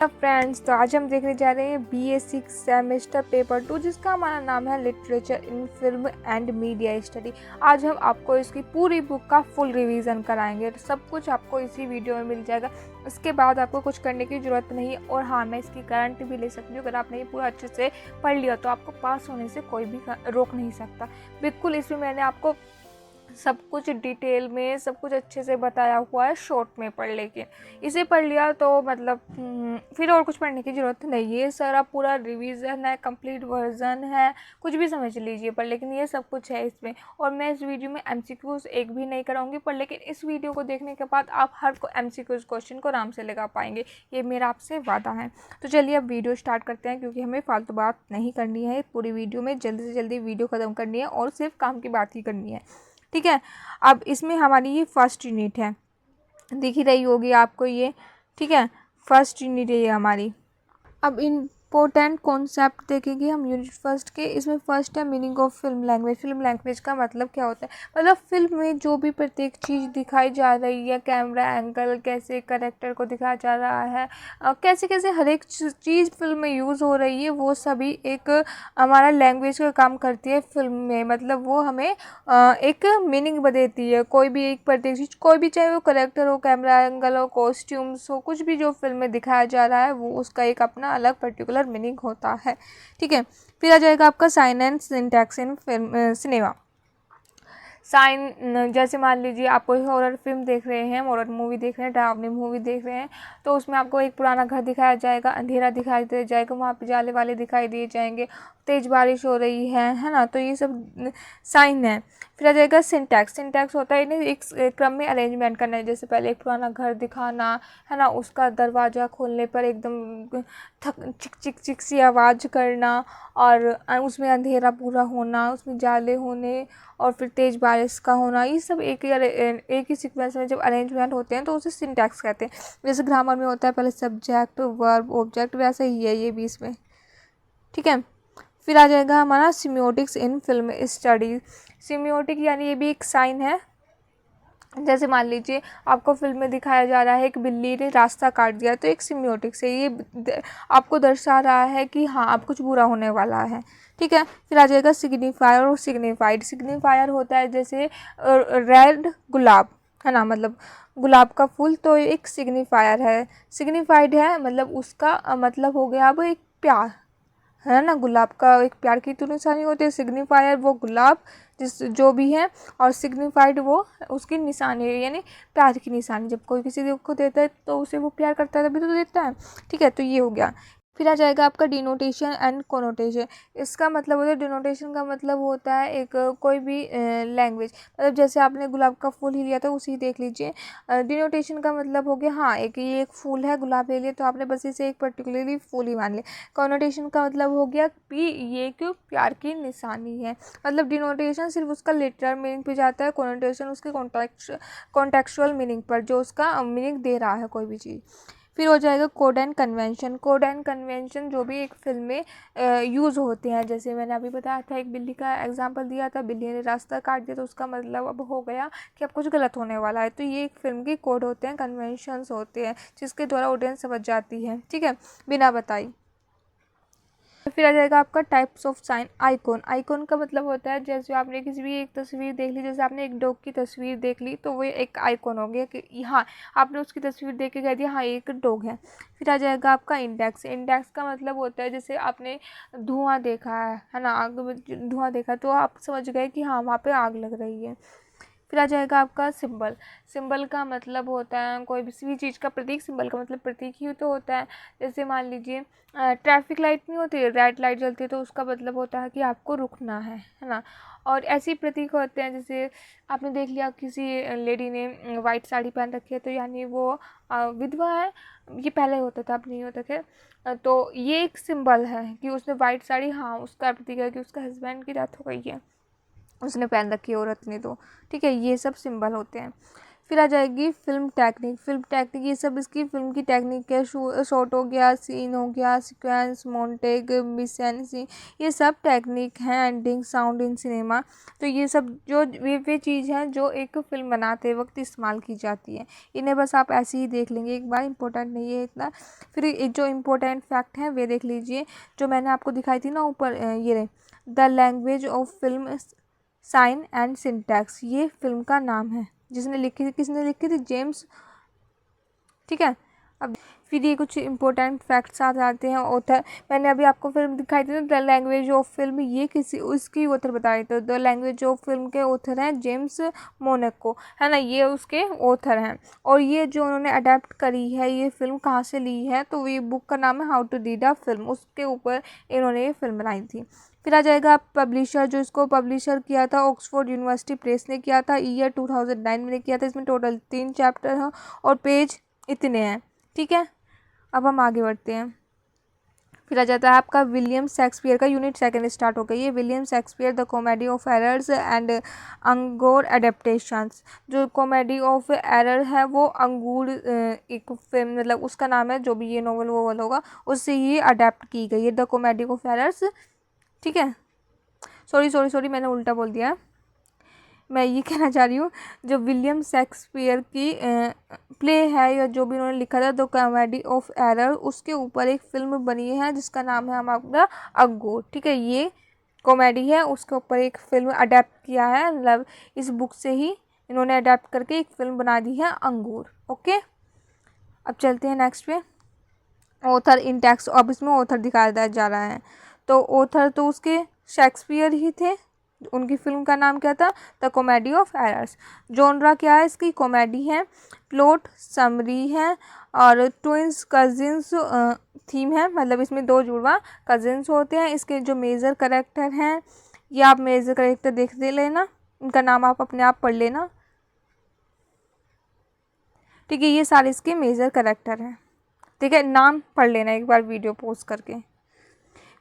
Friends, तो आज हम देखने जा रहे हैं BA 6 सेमेस्टर पेपर 2, जिसका हमारा नाम है literature in film and media study. आज हम आपको इसकी पूरी बुक का फुल रिवीजन कराएंगे। तो सब कुछ आपको इसी वीडियो में मिल जाएगा। इसके बाद आपको कुछ करने की ज़रूरत नहीं है। और हाँ, मैं इसकी गारंटी भी ले सकती हूँ, अगर आपने ये पूरा अच्छे से पढ़ लिया तो आपको पास होने से कोई भी रोक नहीं सकता। बिल्कुल, इसमें मैंने आपको सब कुछ डिटेल में सब कुछ अच्छे से बताया हुआ है, शॉर्ट में पढ़। लेकिन इसे पढ़ लिया तो मतलब फिर और कुछ पढ़ने की ज़रूरत नहीं है। सारा पूरा रिवीजन है, कंप्लीट वर्जन है, कुछ भी समझ लीजिए पर। लेकिन ये सब कुछ है इसमें। और मैं इस वीडियो में MCQs एक भी नहीं कराऊंगी पर, लेकिन इस वीडियो को देखने के बाद आप हर MCQs क्वेश्चन को आराम से लगा पाएंगे, ये मेरा आपसे वादा है। तो चलिए अब वीडियो स्टार्ट करते हैं, क्योंकि हमें फालतू बात नहीं करनी है। पूरी वीडियो में जल्दी से जल्दी वीडियो ख़त्म करनी है और सिर्फ काम की बात ही करनी है, ठीक है। अब इसमें हमारी ये फर्स्ट यूनिट है, दिख ही रही होगी आपको ये, ठीक है। फर्स्ट यूनिट है ये हमारी। अब इम्पोर्टेंट कॉन्सेप्ट देखेंगे हम यूनिट फर्स्ट के। इसमें फर्स्ट है meaning of film language. Film language का मतलब क्या होता है? मतलब फिल्म में जो भी प्रत्येक चीज़ दिखाई जा रही है, कैमरा एंगल, कैसे कैरेक्टर को दिखाया जा रहा है, कैसे कैसे हर एक चीज़ फिल्म में यूज़ हो रही है, वो सभी एक हमारा लैंग्वेज का काम करती है फिल्म में। मतलब वो हमें एक मीनिंग देती है। कोई भी एक प्रत्येक चीज़, कोई भी, चाहे वो करेक्टर हो, कैमरा एंगल हो, कॉस्ट्यूम्स हो, कुछ भी जो फिल्म में दिखाया जा रहा है वो उसका एक अपना अलग पर्टिकुलर मीनिंग होता है, ठीक है। फिर आ जाएगा आपका sign and syntax in film cinema. Sign, जैसे मान लीजिए आप कोई हॉरर फिल्म देख रहे हैं, हॉरर मूवी देख रहे हैं, डरावनी मूवी देख रहे हैं, तो उसमें आपको एक पुराना घर दिखाया जाएगा, अंधेरा दिखाई दे जाएगा, वहाँ पे जाले वाले दिखाई दिए जाएंगे, तेज़ बारिश हो रही है ना। तो ये सब साइन है। फिर आ जाएगा सिंटैक्स। सिंटैक्स होता है इन्हें एक क्रम में अरेंजमेंट करना है। जैसे पहले एक पुराना घर दिखाना है ना, उसका दरवाज़ा खोलने पर एकदम चिक चिक चिक सी आवाज़ करना, और उसमें अंधेरा पूरा होना, उसमें जाले होने, और फिर तेज़ बारिश का होना। ये सब एक ही सीक्वेंस में जब अरेंजमेंट होते हैं तो उसे सिंटैक्स कहते हैं। जैसे ग्रामर में होता है पहले सब्जेक्ट, वर्ब, ऑब्जेक्ट, वैसे ही है ये भी इसमें, ठीक है। फिर आ जाएगा हमारा सिम्योटिक्स इन फिल्म स्टडी। सिम्योटिक यानी ये भी एक साइन है। जैसे मान लीजिए आपको फिल्म में दिखाया जा रहा है एक बिल्ली ने रास्ता काट दिया, तो एक सिम्योटिक से ये आपको दर्शा रहा है कि हाँ अब कुछ बुरा होने वाला है, ठीक है। फिर आ जाएगा सिग्निफायर और सिग्निफाइड। सिग्निफायर होता है जैसे रेड गुलाब है ना, मतलब गुलाब का फूल, तो एक सिग्निफायर है। सिग्निफाइड है मतलब उसका मतलब हो गया अब एक प्यार, है ना। गुलाब का एक प्यार की तो निशानी होती है। सिग्निफायर वो गुलाब जिस जो भी है, और सिग्निफाइड वो उसकी निशानी है, यानी प्यार की निशानी। जब कोई किसी को देता है तो उसे वो प्यार करता है तभी तो देता है, ठीक है। तो ये हो गया। फिर आ जाएगा आपका डिनोटेशन एंड कोनोटेशन। इसका मतलब होता है, डिनोटेशन का मतलब होता है एक कोई भी लैंग्वेज, मतलब जैसे आपने गुलाब का फूल ही लिया था उसी देख लीजिए। डिनोटेशन का मतलब हो गया, हाँ एक ये एक फूल है, गुलाब ले लिया तो आपने बस इसे एक पर्टिकुलरली फूल ही मान लिया। कॉनोटेशन का मतलब हो गया कि ये क्यों प्यार की निशानी है। मतलब डिनोटेशन सिर्फ उसका लिटरल मीनिंग पे जाता है, कॉनोटेशन उसके कॉन्टेक्चुअल मीनिंग पर, जो उसका मीनिंग दे रहा है कोई भी चीज़। फिर हो जाएगा code and convention. Code and convention जो भी एक फिल्म में यूज़ होते हैं। जैसे मैंने अभी बताया था, एक बिल्ली का एग्जांपल दिया था, बिल्ली ने रास्ता काट दिया तो उसका मतलब अब हो गया कि अब कुछ गलत होने वाला है। तो ये एक फिल्म के कोड होते हैं, कन्वेंशंस होते हैं, जिसके द्वारा ऑडियंस समझ जाती है, ठीक है, बिना बताई। फिर आ जाएगा आपका types of sine. Icon. Icon का मतलब होता है जैसे आपने किसी भी एक तस्वीर देख ली, जैसे आपने एक डॉग की तस्वीर देख ली तो वो एक आइकॉन हो गया कि हाँ आपने उसकी तस्वीर देख के कह दिया हाँ एक डॉग है। फिर आ जाएगा आपका इंडेक्स। इंडेक्स का मतलब होता है जैसे आपने धुआं देखा है ना, आग में धुआं देखा तो आप समझ गए कि हाँ वहाँ पे आग लग रही है। फिर आ जाएगा आपका सिंबल। सिंबल का मतलब होता है कोई भी चीज़ का प्रतीक। सिंबल का मतलब प्रतीक ही तो होता है। जैसे मान लीजिए ट्रैफिक लाइट नहीं होती, रेड लाइट जलती है तो उसका मतलब होता है कि आपको रुकना है ना। और ऐसे प्रतीक होते हैं, जैसे आपने देख लिया किसी लेडी ने वाइट साड़ी पहन रखी है तो यानी वो विधवा है। ये पहले होता था, अब नहीं होता है। तो ये एक सिंबल है कि उसने वाइट साड़ी, हाँ उसका प्रतीक है कि उसका हस्बैंड की डेथ हो गई है, उसने पहन रखी है औरत ने, तो ठीक है ये सब सिंबल होते हैं। फिर आ जाएगी फिल्म टेक्निक। फिल्म टेक्निक ये सब इसकी फिल्म की टेक्निक है। शॉट हो गया, सीन हो गया, सीक्वेंस, मोन्टेग, मिसएनसी, ये सब टेक्निक है। एंडिंग, साउंड इन सिनेमा, तो ये सब जो वे चीज़ हैं जो एक फ़िल्म बनाते वक्त इस्तेमाल की जाती है। इन्हें बस आप ऐसे ही देख लेंगे एक बार, इंपॉर्टेंट नहीं है इतना। फिर एक जो इम्पोर्टेंट फैक्ट है वे देख लीजिए, जो मैंने आपको दिखाई थी ना ऊपर, ये रहे, the language of film sign and syntax, ये फिल्म का नाम है। जिसने लिखी थी, किसने लिखी थी? जेम्स। ठीक है। अब फिर ये कुछ इंपॉर्टेंट फैक्ट्स आ जाते हैं। ऑथर, मैंने अभी आपको फिल्म दिखाई थी ना द लैंग्वेज ऑफ फिल्म, ये किसी उसकी ऑथर बताई, तो द लैंग्वेज ऑफ फिल्म के ऑथर हैं जेम्स मोनाको, है ना, ये उसके ऑथर हैं। और ये जो उन्होंने अडेप्ट करी है, ये फिल्म कहाँ से ली है, तो ये बुक का नाम है how to read a film, उसके ऊपर इन्होंने ये फिल्म बनाई थी। फिर आ जाएगा पब्लिशर, जो इसको पब्लिशर किया था ऑक्सफोर्ड यूनिवर्सिटी प्रेस ने किया था, ईयर 2009 में किया था। इसमें टोटल 3 चैप्टर हैं और पेज इतने हैं। ठीक है, अब हम आगे बढ़ते हैं। फिर आ जाता है आपका विलियम शेक्सपियर का यूनिट सेकंड स्टार्ट हो गई है। William Shakespeare the comedy of errors and अंगूर एडेप्टेशंस, जो कॉमेडी ऑफ एरर है वो अंगूर एक फिल्म, मतलब उसका नाम है, जो भी ये नोवेल वोवल होगा उससे ही अडेप्ट की गई है, द कॉमेडी ऑफ एरर्स। ठीक है, सॉरी मैंने उल्टा बोल दिया। मैं ये कहना चाह रही हूँ, जो विलियम शेक्सपियर की प्ले है या जो भी उन्होंने लिखा था द कॉमेडी ऑफ एरर, उसके ऊपर एक फिल्म बनी है जिसका नाम है हमारा अंगूर। ठीक है, ये कॉमेडी है, उसके ऊपर एक फिल्म अडेप्ट किया है, मतलब इस बुक से ही इन्होंने अडेप्ट करके एक फिल्म बना दी है अंगूर। ओके, अब चलते हैं नेक्स्ट पे। ऑथर इन टेक्स्ट, अब इसमें ऑथर दिखाया जा रहा है, तो ऑथर तो उसके शेक्सपियर ही थे। उनकी फिल्म का नाम क्या था? The comedy of errors. Genre क्या है इसकी? कॉमेडी है। प्लॉट समरी है और ट्विंस कजिन्स थीम है, मतलब इसमें 2 जुड़वा कजिन्स होते हैं। इसके जो मेजर कैरेक्टर हैं, ये आप मेजर कैरेक्टर देख दे लेना, इनका नाम आप अपने आप पढ़ लेना। ठीक है, ये सारे इसके मेजर कैरेक्टर हैं। ठीक है, नाम पढ़ लेना एक बार वीडियो पॉज करके।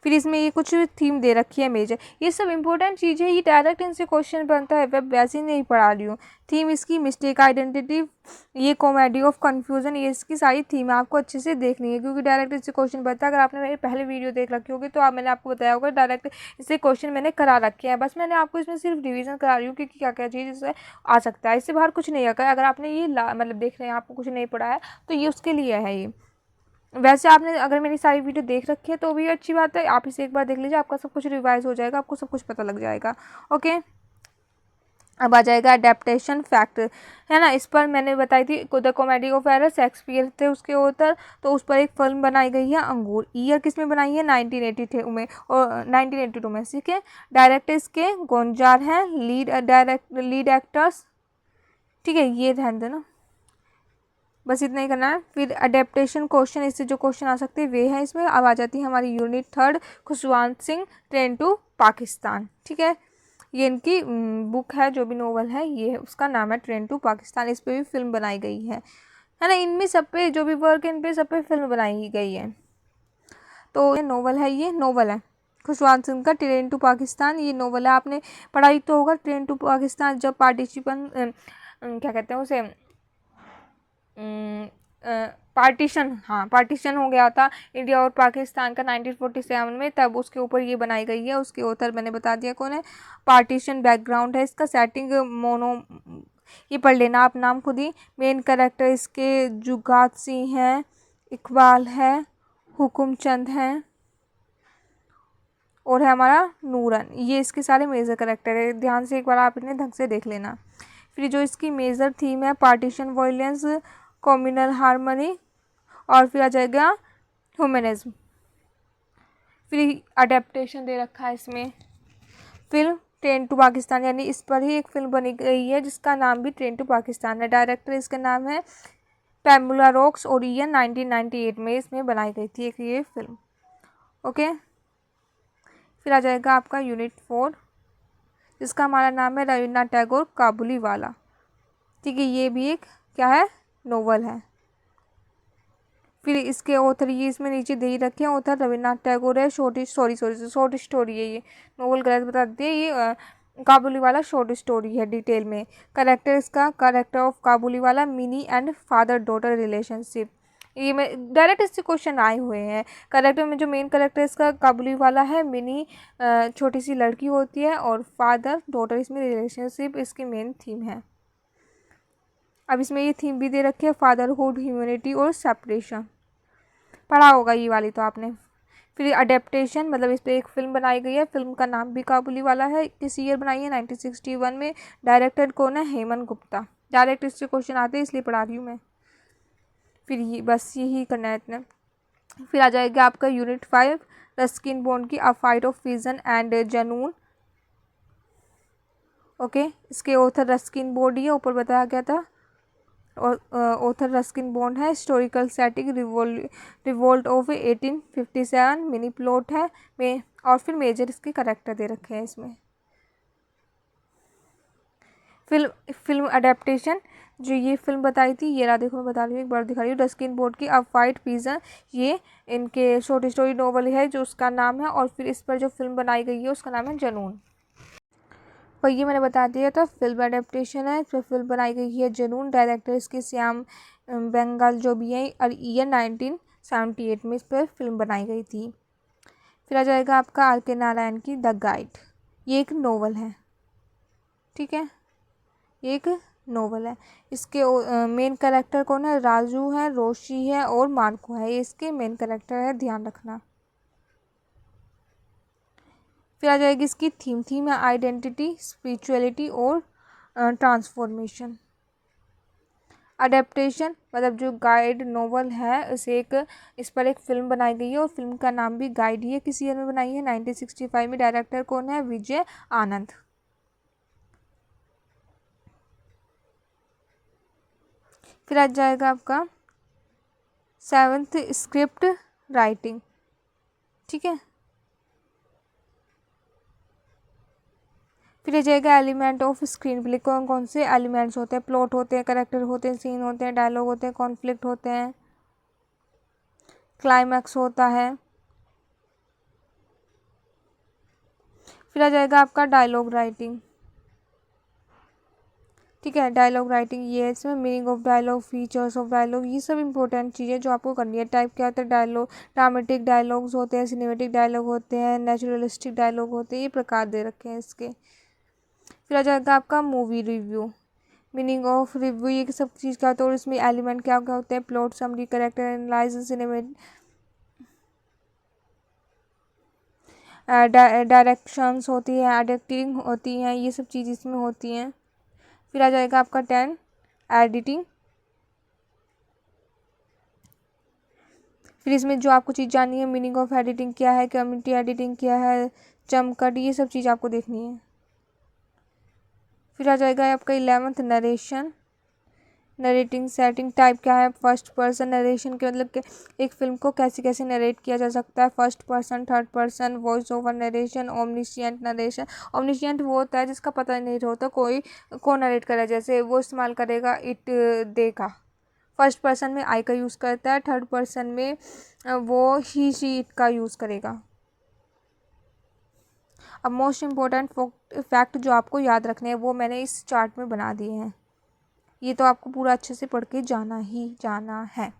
फिर इसमें ये कुछ थीम दे रखी है मेजर, ये सब इंपॉर्टेंट चीज़ है, ये डायरेक्ट इनसे क्वेश्चन बनता है, मैं वैसे ही नहीं पढ़ा रही हूँ। थीम इसकी मिस्टेक आइडेंटिटी, ये कॉमेडी ऑफ कन्फ्यूजन, ये इसकी सारी थीम आपको अच्छे से देखनी है, क्योंकि डायरेक्ट इससे क्वेश्चन बनता है। अगर आपने मेरी पहले वीडियो देख रखी होगी तो मैंने आपको बताया होगा डायरेक्ट इससे क्वेश्चन मैंने करा रखे हैं, बस मैंने आपको इसमें सिर्फ रिविजन करा रही हूँ कि क्या क्या चीज़ इससे आ सकता है, इससे बाहर कुछ नहीं आता। अगर आपने ये मतलब देख रहे हैं, आपको कुछ नहीं पढ़ा है, तो ये उसके लिए है। ये वैसे आपने अगर मेरी सारी वीडियो देख रखी है तो भी अच्छी बात है, आप इसे एक बार देख लीजिए, आपका सब कुछ रिवाइज हो जाएगा, आपको सब कुछ पता लग जाएगा। ओके, अब आ जाएगा अडेप्टेशन फैक्ट, है ना। इस पर मैंने बताई थी the comedy of error, Shakespeare थे उसके ऑथर, तो उस पर एक फिल्म बनाई गई है अंगूर। ईयर किस में बनाई है? 1982 में, और 1982 में। ठीक है, डायरेक्टर इसके गोंजार हैं, लीड एक्टर्स। ठीक है, ये ध्यान देना, बस इतना ही करना है। फिर अडेप्टेशन क्वेश्चन, इससे जो क्वेश्चन आ सकते हैं वे हैं इसमें। अब आ जाती है हमारी unit 3 Khushwant Singh train to Pakistan. ठीक है, ये इनकी बुक है, जो भी नोवेल है ये है, उसका नाम है ट्रेन टू पाकिस्तान। इस पर भी फिल्म बनाई गई है ना। इनमें सब पे जो भी वर्क है इन पे सब पे फिल्म बनाई गई है। तो ये नोवेल है, ये नोवेल है खुशवंत सिंह का ट्रेन टू पाकिस्तान, ये नोवेल है। आपने पढ़ाई तो होगा ट्रेन टू पाकिस्तान, जब पार्टिसिपेंट क्या कहते हैं उसे, पार्टीशन, हाँ पार्टीशन हो गया था इंडिया और पाकिस्तान का 1947 में, तब उसके ऊपर ये बनाई गई है। उसके ऑथर मैंने बता दिया कौन है। पार्टीशन बैकग्राउंड है इसका, सेटिंग मोनो, ये पढ़ लेना आप नाम खुद ही। मेन कैरेक्टर इसके जुगात सिंह हैं, इकबाल है, हुकुम चंद हैं और है हमारा नूरन। ये इसके सारे मेजर कैरेक्टर है, ध्यान से एक बार आप इन्हें ढंग से देख लेना। फिर जो इसकी मेजर थीम है पार्टीशन, वायलेंस, कम्युनल हार्मनी, और फिर आ जाएगा ह्यूमनिज्म। फिर अडेप्टेशन दे रखा है इसमें फिल्म ट्रेन टू पाकिस्तान, यानी इस पर ही एक फिल्म बनी गई है जिसका नाम भी ट्रेन टू पाकिस्तान है। डायरेक्टर इसका नाम है पैमुला रॉक्स और ईयर 1998 में इसमें बनाई गई थी एक ये फिल्म। ओके, फिर आ जाएगा आपका यूनिट 4 जिसका हमारा नाम है रविन्द्रनाथ टैगोर काबुली वाला। ठीक है, ये भी एक क्या है, नोवेल है। फिर इसके ऑथर ये इसमें नीचे दे ही रखे हैं, ऑथर रविन्द्रनाथ टैगोर है। शॉर्ट स्टोरी है, ये नोवेल गलत बता दी है, ये काबुलीवाला शॉर्ट स्टोरी है डिटेल में। करेक्टर इसका, character of Kabuliwala, mini and father daughter relationship. ये में डायरेक्ट इससे क्वेश्चन आए हुए हैं। करेक्टर में जो मेन करेक्टर इसका काबुलीवाला है, मिनी छोटी सी लड़की होती है, और फादर डॉटर इसमें रिलेशनशिप इसकी मेन थीम है। अब इसमें ये थीम भी दे रखी है, फादरहुड, ह्यूमैनिटी और सेपरेशन। पढ़ा होगा ये वाली तो आपने। फिर अडेप्टेशन, मतलब इस पर एक फिल्म बनाई गई है, फिल्म का नाम भी काबुलीवाला है। किस ईयर बनाई है? 1961 में। डायरेक्टर कौन है? हेमंत गुप्ता। डायरेक्ट इससे क्वेश्चन आते हैं इसलिए पढ़ा रही हूँ मैं। फिर ये बस यही करना है इतना। फिर आ जाएगा आपका यूनिट 5, रस्किन बॉन्ड की a flight of pigeons and Junoon. Okay, इसके ऑथर रस्किन बॉन्ड ही है, ऊपर बताया गया था। और ऑथर रस्किन बॉन्ड है। Historical setting revolt of 1857, mini plot है में, और फिर मेजर इसके करेक्टर दे रखे हैं इसमें। फिल्म अडेप्टेशन, जो ये फिल्म बताई थी, ये रहा, देखो मैं बता रही हूँ, एक बार दिखा रही हूँ। रस्किन बॉन्ड की अ फाइट पिजन, ये इनके शॉर्ट स्टोरी नॉवल है जो उसका नाम है, और फिर इस पर जो फिल्म बनाई गई है उसका नाम है जनून। और ये मैंने बता दिया था, फिल्म एडेप्टेशन है, फिर फिल्म बनाई गई है जनून। डायरेक्टर इसके श्याम बेंगाल जो भी है, और ईयर 1978 में इस पर फिल्म बनाई गई थी। फिर आ जाएगा आपका आर के नारायण की द गाइड। ये एक नोवेल है, ठीक है, ये एक नोवेल है। इसके मेन कैरेक्टर कौन है? राजू है, रोशी है और मार्को है, ये इसके मेन कैरेक्टर है, ध्यान रखना। फिर आ जाएगी इसकी थीम है आइडेंटिटी, स्पिरिचुअलिटी और ट्रांसफॉर्मेशन। अडेप्टेशन, मतलब जो गाइड नोवेल है उसे इस पर एक फिल्म बनाई गई है, और फिल्म का नाम भी गाइड ही है। किस ईयर में बनाई है? 1965 में। डायरेक्टर कौन है? विजय आनंद। फिर आ जाएगा आपका 7th स्क्रिप्ट राइटिंग, ठीक है। फिर आ जाएगा एलिमेंट ऑफ स्क्रीन प्ले। कौन कौन से एलिमेंट्स होते हैं? प्लॉट होते हैं, करेक्टर होते हैं, सीन होते हैं, डायलॉग होते हैं, कॉन्फ्लिक्ट होते हैं, क्लाइमैक्स होता है। फिर आ जाएगा आपका डायलॉग राइटिंग, ठीक है। डायलॉग राइटिंग ये है, इसमें meaning of dialogue, features of dialogue, ये सब इंपॉर्टेंट चीज़ें जो आपको करनी है। टाइप क्या होता है? डायलॉग, ड्रामेटिक डायलॉग्स होते हैं, सिनेमेटिक डायलॉग होते हैं, नेचुरलिस्टिक डायलॉग होते हैं, ये प्रकार दे रखे हैं इसके। फिर आ जाएगा आपका movie review. Meaning of review, ये सब चीज़ क्या होता है और इसमें एलिमेंट क्या क्या होते हैं? Plot, summary, character analysis, cinematic, directions होती है, एडिटिंग होती हैं, ये सब चीज़ इसमें होती हैं। फिर आ जाएगा आपका 10 एडिटिंग। फिर इसमें जो आपको चीज़ जाननी है, मीनिंग ऑफ एडिटिंग क्या है, कम्युनिटी एडिटिंग क्या है, जंप कट, ये सब चीज़ आपको देखनी है। फिर आ जाएगा आपका 11th narration, narrating setting. Type क्या है? फर्स्ट पर्सन नरेशन के मतलब कि एक फिल्म को कैसे कैसे नरेट किया जा सकता है? First person, third person, voice over narration, omniscient narration. Omniscient वो होता है जिसका पता ही नहीं होता कोई को नरेट करे, जैसे वो इस्तेमाल करेगा इट देगा। फर्स्ट पर्सन में आई का यूज़ करता है, थर्ड पर्सन में वो ही शी इट का यूज़ करेगा। अब मोस्ट इम्पोर्टेंट फैक्ट जो आपको याद रखने हैं वो मैंने इस चार्ट में बना दिए हैं। ये तो आपको पूरा अच्छे से पढ़ के जाना ही जाना है।